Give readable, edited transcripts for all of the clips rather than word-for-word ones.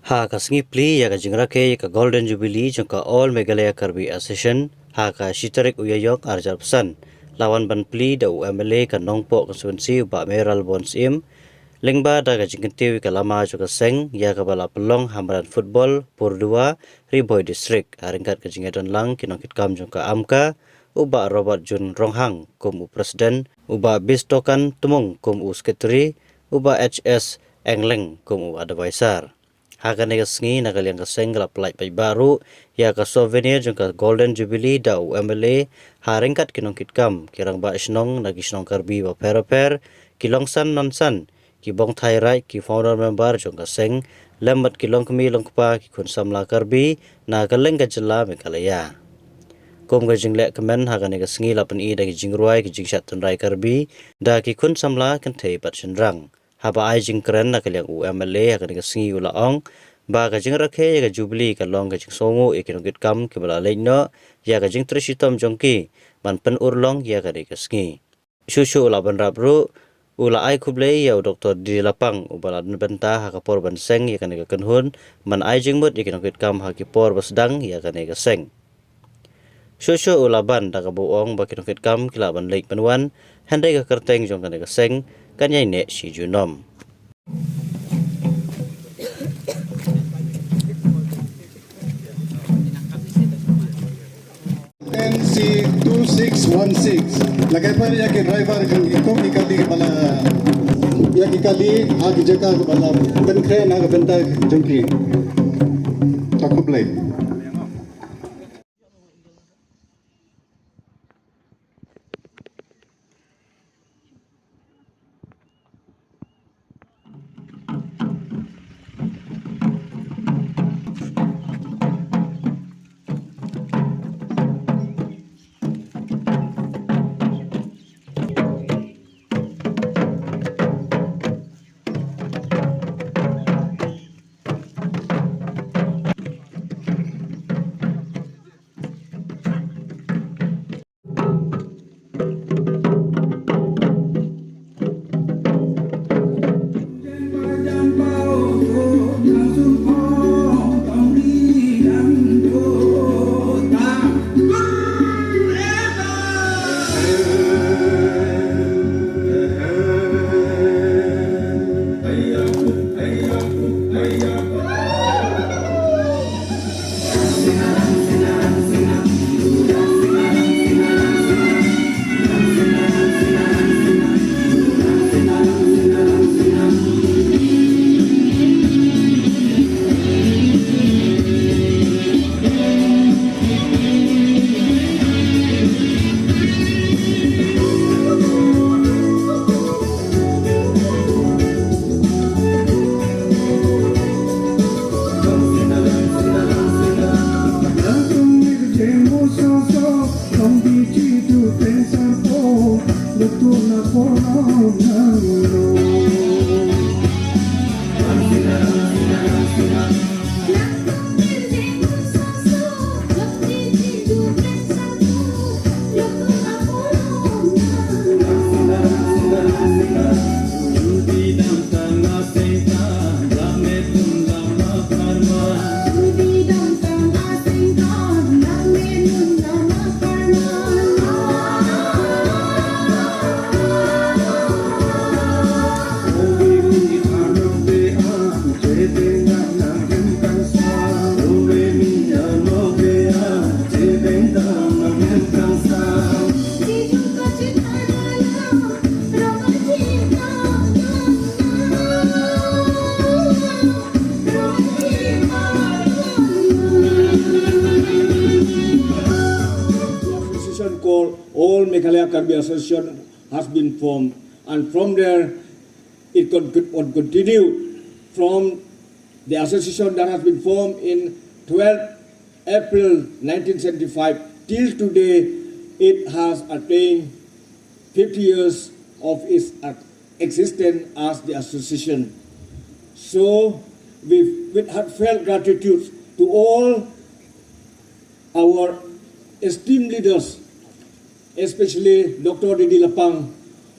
Ha ka singi pli ya ka jingra ke ka Golden Jubilee jangka All Meghalaya Karbi Association ha ka shitarik uyayok arjar pesan lawan ban pli da UMLA ka nongpo konstituensi ba Meral Bons im lengba da ka jingkenti ka lama juga seng ya ka bala pelong hamran football Purdua Riboy District haringkat ka jingedan lang kinongkit kam jangka amka uba Robert Jun Ronghang kum u presiden uba bistokan tumung kum u sekretari uba HS Engleng kum u advisor. Hakan nega sengi nagal yang keseng gelap pelai pai baru ya ka souvenir jengka Golden Jubilee da UMLA haringkat kinongkit kam kirang ba isnong nagi isnong karbi ba per kilongsan nonsan ki bong thai rai ki founder member jengka seng lembat kilong kemi longkpa ki kun samla karbi na kaleng ka jela Meghalaya. Kum ka jinglek kemen hakan nega sengi lapan i dagi jingruai ki jingsat tunrai karbi da ki kun samla kentei bat sendrang. Haba ai jing keren na kaliang UMLA akan singi ulaong ba ka jing rakhe ya ka Jubilee ka long ka jing songo e kinongkit kam ki bala leino ya ka jing trisitom jongki man pen urlong ya ka de ka singi susu ula ban rabru ula ai kuble ya Dr. di lapang ubala benta ha ka por ban seng ya ka ne ka kenhun man ai jing mut ya kinongkit kam ha ki por basdang ya ka ne ka seng susu ula ban da ka buong ba kinongkit kam kila ban leik penwan handai ka kerteng jong ka ne ka seng kan yai ne si junom. NC 2616 lagay pa rin yung driver kung ikali pala yung ikali agi jaga pala benkre na benta jengki takublay. Called All Meghalaya Karbi Association has been formed, and from there it could continue from the association that has been formed in 12 April 1975 till today. It has attained 50 years of its existence as the association. So, with heartfelt gratitude to all our esteemed leaders, especially Dr. Didi Lapang,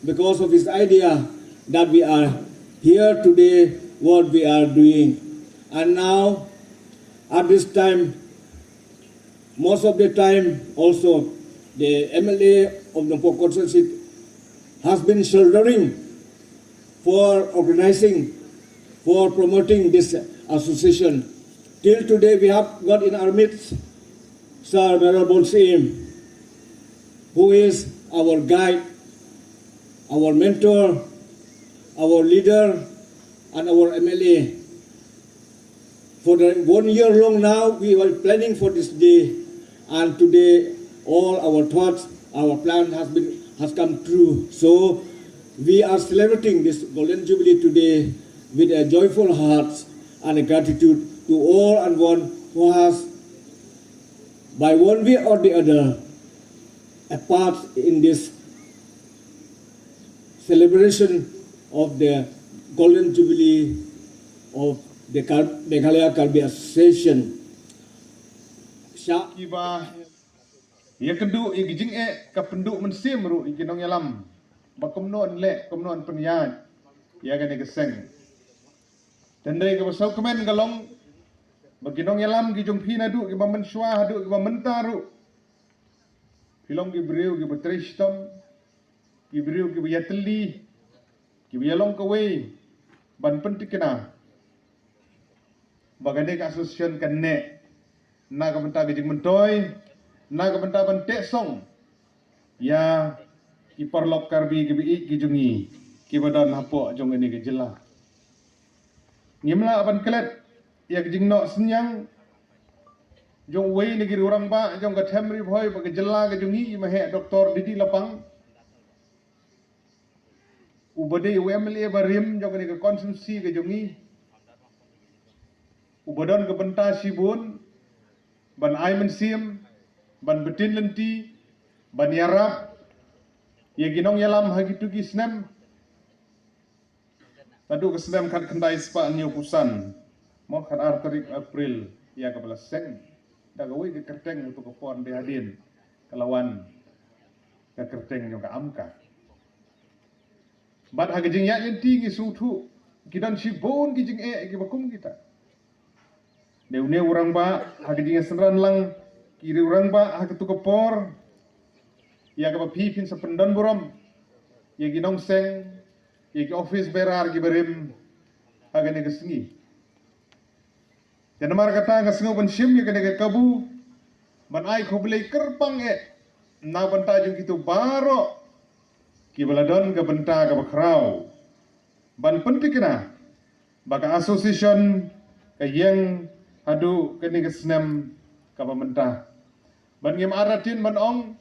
because of his idea that we are here today, what we are doing. And now, at this time, most of the time also, the MLA of Nongpok constituency has been shouldering for organizing, for promoting this association. Till today, we have got in our midst Sir Meral Bonsim, who is our guide, our mentor, our leader, and our MLA. For 1 year long now, we were planning for this day, and today all our thoughts, our plan has come true. So we are celebrating this Golden Jubilee today with a joyful hearts and a gratitude to all and one who has, by one way or the other, a part in this celebration of the Golden Jubilee of the Meghalaya Karbi Association. Kiba ya kedu igijing kapenduk mensim ru iginong yalam bakomnon le komnon penyaj ya gane geseng tendai ke basau kemen galong baginong yalam gi jongpi nadu gi bamenswa hadu gi bamentaru filong gi briu gi betristom gi briu gi yatli gi yalong kawe ban pentikena bagane ka association kanne na ka benta gijing mentoy na ka benta ban tesong ya ki parlok karbi ki bi ki jungi ki badan hapo jong ini ke jela ngimla ban kelet ya gijing no senyang jong wei ni giri orang ba jong ka temri boy ba ke jela ke jungi mahe doktor Didi Lapang ubade UMLA barim jong ini ke konsumsi ke jungi ubadon ke benta sibun ban aimen sim ban betin lenti ban yarap ya ginong yalam hagitu gi snem tadu ke snem kan kendai spa new pusan mo kan arterik April ya ke belas seng da gawe ke kerteng untuk ke pon behadin kelawan ke kerteng yo ke amka bat hagijing ya lenti gi sutu kidan sibun gijing gi bakum kita Deune orang ba hagijing senran lang kiri orang ba hagetu kepor ya ka pipin sependon buram ya ginong seng ya ki office berar gi berim hagane gesengi janamar kata ngasngo ban sim ya kene kabu ban ai khoblei kerpang na banta jung kitu baro ki baladon ga banta ga bakrau ban pentikna baka association ka yang hadu kene gesnem ka pemerintah ban ngim aratin ban ong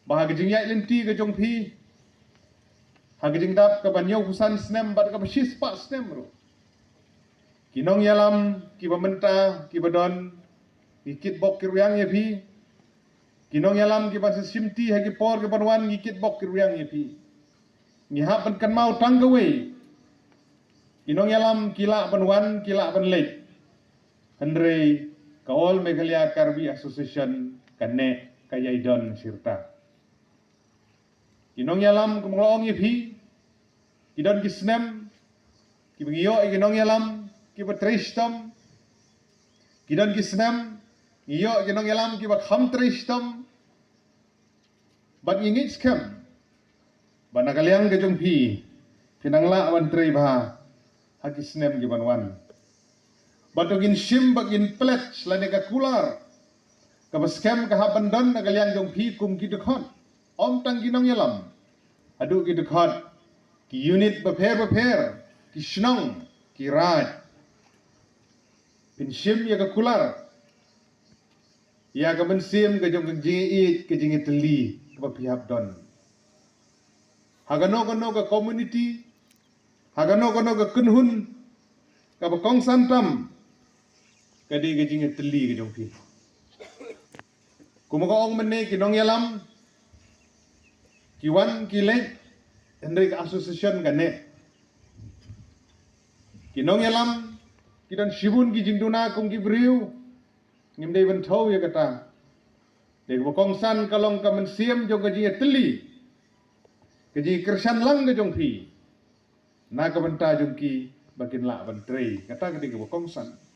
bahagi jing yai lenti ke jong phi hagi jing dap ka ban yo husan snem bat ka besis pa snem ro kinong yalam ki pemerintah ki badon ikit bok kiryang ye phi kinong yalam ki ban simti hagi por ke banwan ikit bok kiryang ye phi ni hap ban kan mau tang gawe kinong yalam kila banwan kila ban lek Andre Kaol Meghalaya Karbi Association kane kayaidon sirta. Kinong yalam kumulong ipi, kidon kisnem, kibiyo kinong yalam kibatristom, kidon kisnem, iyo kinong yalam kibakham bat ingit skem, banakaliang kejong pi, pinangla awan ba hakisnem kibanwan. Batugin sim bagin plet selane ka kular ka baskem ka habandan nagaliang jong phi kum ki dekhon om tang ginong yalam adu ki dekhot ki unit bapher ki shnong ki raj pin sim ya ka kular ya ka bensim ka jong jingi ka jingi teli ka pihap don hagano ka community hagano ka kunhun ka bakong santam kadi gajing teli ke jongpi kumaka ong mene kinong yalam kiwan kilek hendrik association gane kinong yalam kidan shibun gijing duna kum gibriu ngimdei ban thau ya kata dek bokong san kalong ka mensiam jong gajing teli gaji kersan lang ke jongpi na ka banta jongki bakin la ban trei kata ketika bokongsan